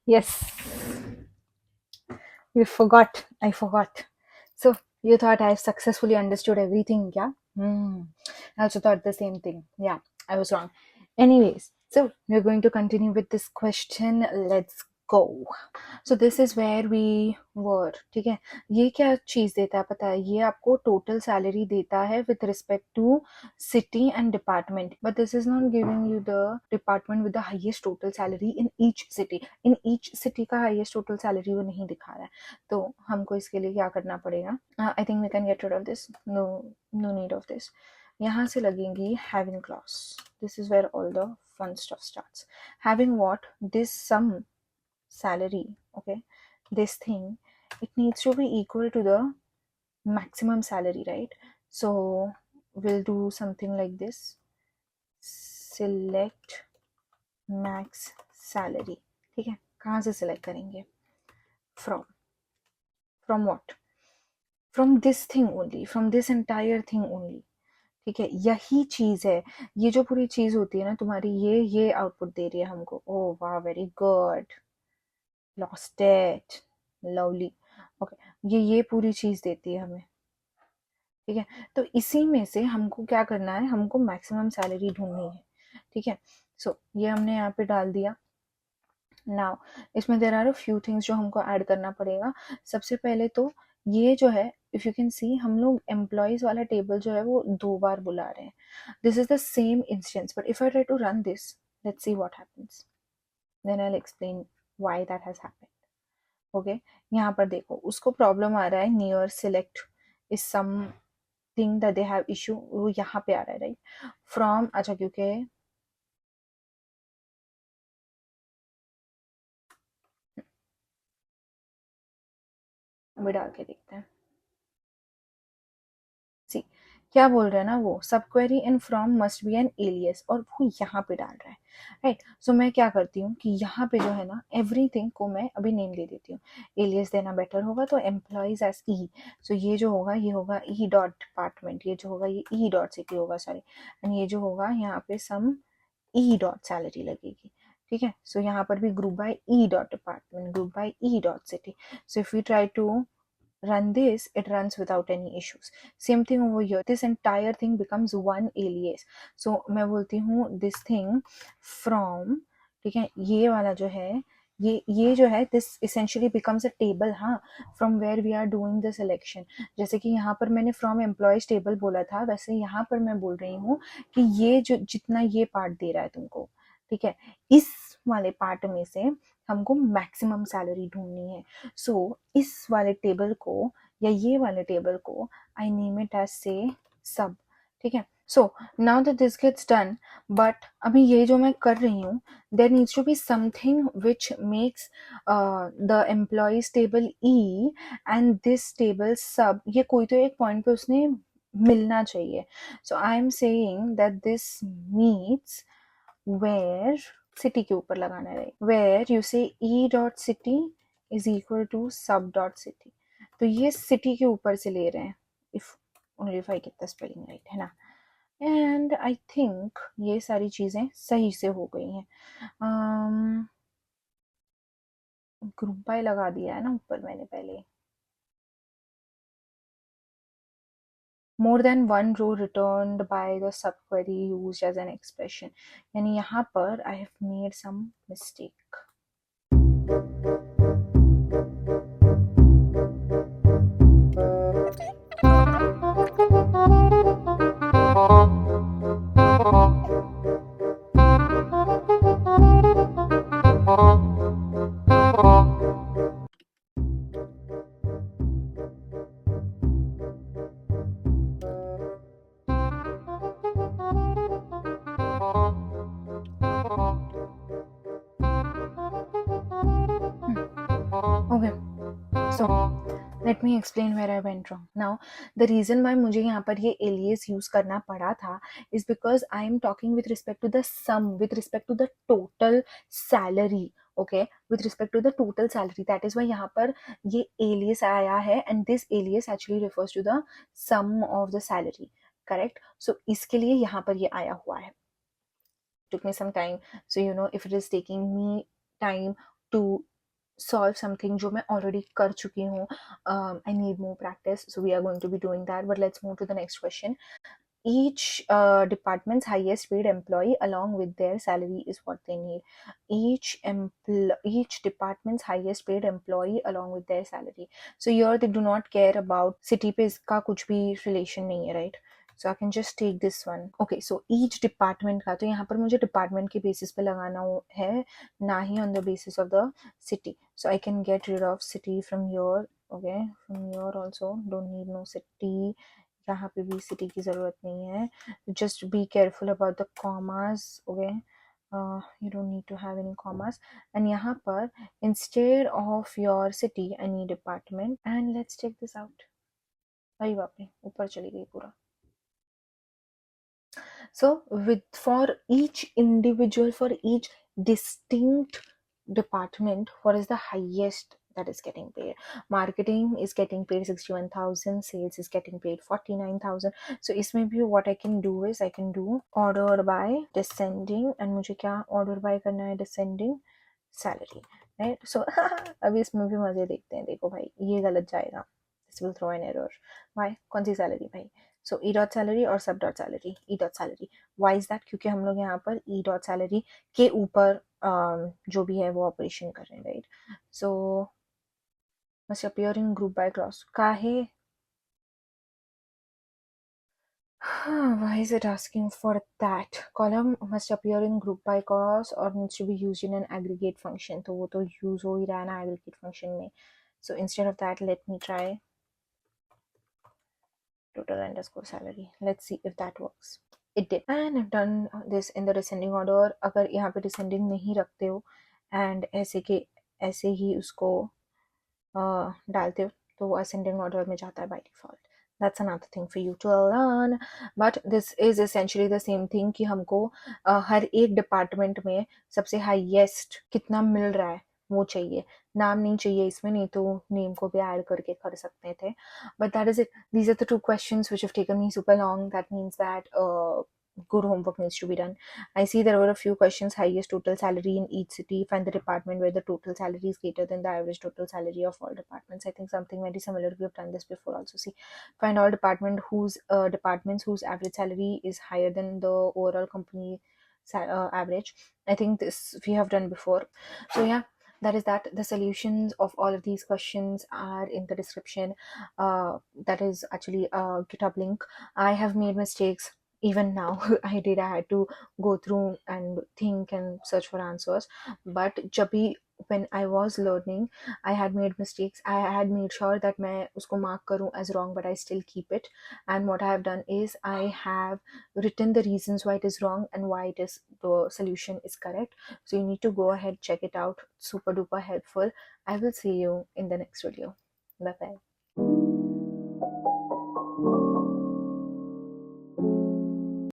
Yes, you forgot. I forgot. So you thought I've successfully understood everything, yeah? Hmm. I also thought the same thing. Yeah, I was wrong. Anyways, so we're going to continue with this question. Let's go. So this is where we were. ठीक है, ये क्या चीज देता है पता है? ये आपको टोटल सैलरी देता है with respect to city and department, but this is not giving you the department with the highest total salary in each city. In each city का highest total salary वो नहीं दिखा रहा है. तो हमको इसके लिए क्या करना पड़ेगा? I think we can get rid of this. No, no need of this. यहाँ से लगेंगी having clause. This is where all the fun stuff starts. Having what? This sum salary, okay, this thing, it needs to be equal to the maximum salary, right? So we'll do something like this. Select max salary. ठीक है, कहाँ से select करेंगे? From what? From this thing only, from this entire thing only. ठीक है, यही चीज है. ये जो पूरी चीज होती है ना तुम्हारी, ये आउटपुट दे रही है हमको. ओ वाह, very good. Lost it. Lovely. Okay, ये पूरी चीज देती है हमें. ठीक है, तो इसी में से हमको क्या करना है? हमको मैक्सिमम सैलरी ढूंढनी है. ठीक है, सो ये हमने यहाँ पे डाल दिया. नाउ इसमें देर आर फ्यू थिंग्स जो हमको ऐड करना पड़ेगा. सबसे पहले तो ये जो है, इफ यू कैन सी, हम लोग एम्प्लॉयज वाला टेबल जो है वो 2 बार बुला रहे हैं. This is the same instance, but if I try to run this, let's see what happens. Then I will explain why that has happened. Okay, यहाँ पर देखो, उसको प्रॉब्लम आ रहा है near select is something that they have issue. वो यहाँ पे आ रहा है, राइट? फ्रॉम, अच्छा, क्योंकि अभी डाल के देखते हैं. सी, क्या बोल रहा है ना वो? Subquery in from must be an alias, और वो यहाँ पे डाल रहा है, राइट? सो मैं क्या करती हूँ कि यहाँ पे जो है ना, एवरीथिंग को मैं अभी नेम दे देती हूँ. एलियस देना बेटर होगा, तो एम्प्लॉयज एज ई. सो ये जो होगा, ये होगा ई डॉट डिपार्टमेंट. ये जो होगा, ये ई डॉट सिटी होगा, सॉरी. एंड ये जो होगा, यहाँ पे सम ई डॉट सैलरी लगेगी. ठीक है, सो यहाँ पर भी group by E dot department, group by E dot city. So if we try to run this, it runs without any issues. Same thing over here, this entire thing becomes one alias. So मैं बोलती हूँ this thing from, ठीक है, ये वाला जो है, ये जो है, this essentially becomes a table. हाँ, from where we are doing the selection. जैसे कि यहाँ पर मैंने from employees table बोला था, वैसे यहाँ पर मैं बोल रही हूँ कि ये जो जितना ये पार्ट दे रहा है तुमको, ठीक है, इस वाले पार्ट में से हमको मैक्सिमम सैलरी ढूंढनी है. सो इस वाले टेबल को, या ये वाले टेबल को, आई नेम इट एज से सब. ठीक है, so now that this gets done, but अभी ये जो मैं कर रही हूँ, there needs to be something which makes the employees table E and this table सब, ये कोई तो एक पॉइंट पे उसने मिलना चाहिए. So I am saying that this meets where, city के ऊपर लगाना है, where you say E dot city is equal to sub dot city. तो ये सिटी के ऊपर से ले रहे हैं, if only if I get the spelling right, है ना? एंड आई थिंक ये सारी चीजें सही से हो गई हैं. ग्रुप बाय लगा दिया है ना ऊपर मैंने पहले. more than one row returned by the subquery used as an expression. यानी यहाँ पर I have made some mistake. Okay, so let me explain where I went wrong. Now, the reason why मुझे यहाँ पर ये alias use करना पड़ा था is because I am talking with respect to the sum, with respect to the total salary. Okay, with respect to the total salary. That is why यहाँ पर ये alias आया है, and this alias actually refers to the sum of the salary. Correct? So इसके लिए यहाँ पर ये आया हुआ है. Took me some time, so if it is taking me time to solve something जो मैं already कर चुकी हूँ. I need more practice, so we are going to be doing that. But let's move to the next question. Each department's highest paid employee along with their salary is what they need. Each department's highest paid employee along with their salary. So here they do not care about city पे इसका कुछ भी relation नहीं है, right? So I can just take this one. Okay, so each department का, तो यहाँ पर मुझे department के basis पे लगाना है, ना ही on the basis of the city. So I can get rid of city from here. Okay, from here also don't need no city. यहाँ पे भी city की ज़रूरत नहीं है. Just be careful about the commas. Okay, you don't need to have any commas. And यहाँ पर instead of your city I need department. And let's check this out. अरे बाप रे, ऊपर चली गई पूरा. So for each individual, for each distinct department, what is the highest that is getting paid? Marketing is getting paid 61,000, sales is getting paid 49,000. So इसमें भी what I can do is I can do order by descending, and मुझे क्या order by करना है? Descending salary, right? So अभी इसमें भी मजे देखते हैं. देखो भाई, ये गलत जाएगा. This will throw an error. Why? कौन सी salary भाई? So e dot salary और sub dot salary. E dot salary. Why is that? क्योंकि हम लोग यहाँ पर e dot salary के ऊपर जो भी है वो ऑपरेशन कर रहे हैं, right? So must appear in group by cross. काहे? Why is it asking for that? Column must appear in group by cross or needs to be used in an aggregate function. तो वो तो use हो ही रहा है ना aggregate function में. So instead of that, let me try total underscore salary. Let's see if that works. It did. And I've done this in the descending order. अगर यहाँ पे descending नहीं रखते हो and ऐसे ही उसको डालते हो तो वो ascending order में जाता है by default. That's another thing for you to learn. But this is essentially the same thing कि हमको हर एक department में सबसे highest कितना मिल रहा है वो चाहिए. नाम नहीं चाहिए इसमें, नहीं तो नेम को भी ऐड करके कर सकते थे. But that is it. These are the two questions which have taken me super long. That means that good homework needs to be done. I see there were a few questions. Highest total salary in each city. Find the department where the total salary is greater than the average total salary of all departments. I think something very similar. We have done this before also. See, find all departments whose average salary is higher than the overall company average. I think this we have done before. So yeah, that is that. The solutions of all of these questions are in the description. That is actually a GitHub link. I have made mistakes even now. I had to go through and think and search for answers. But when I was learning, I had made mistakes. I had made sure that मैं उसको mark करूँ as wrong, but I still keep it. And what I have done is I have written the reasons why it is wrong and why the solution is correct. So you need to go ahead, check it out. Super duper helpful. I will see you in the next video. Bye bye.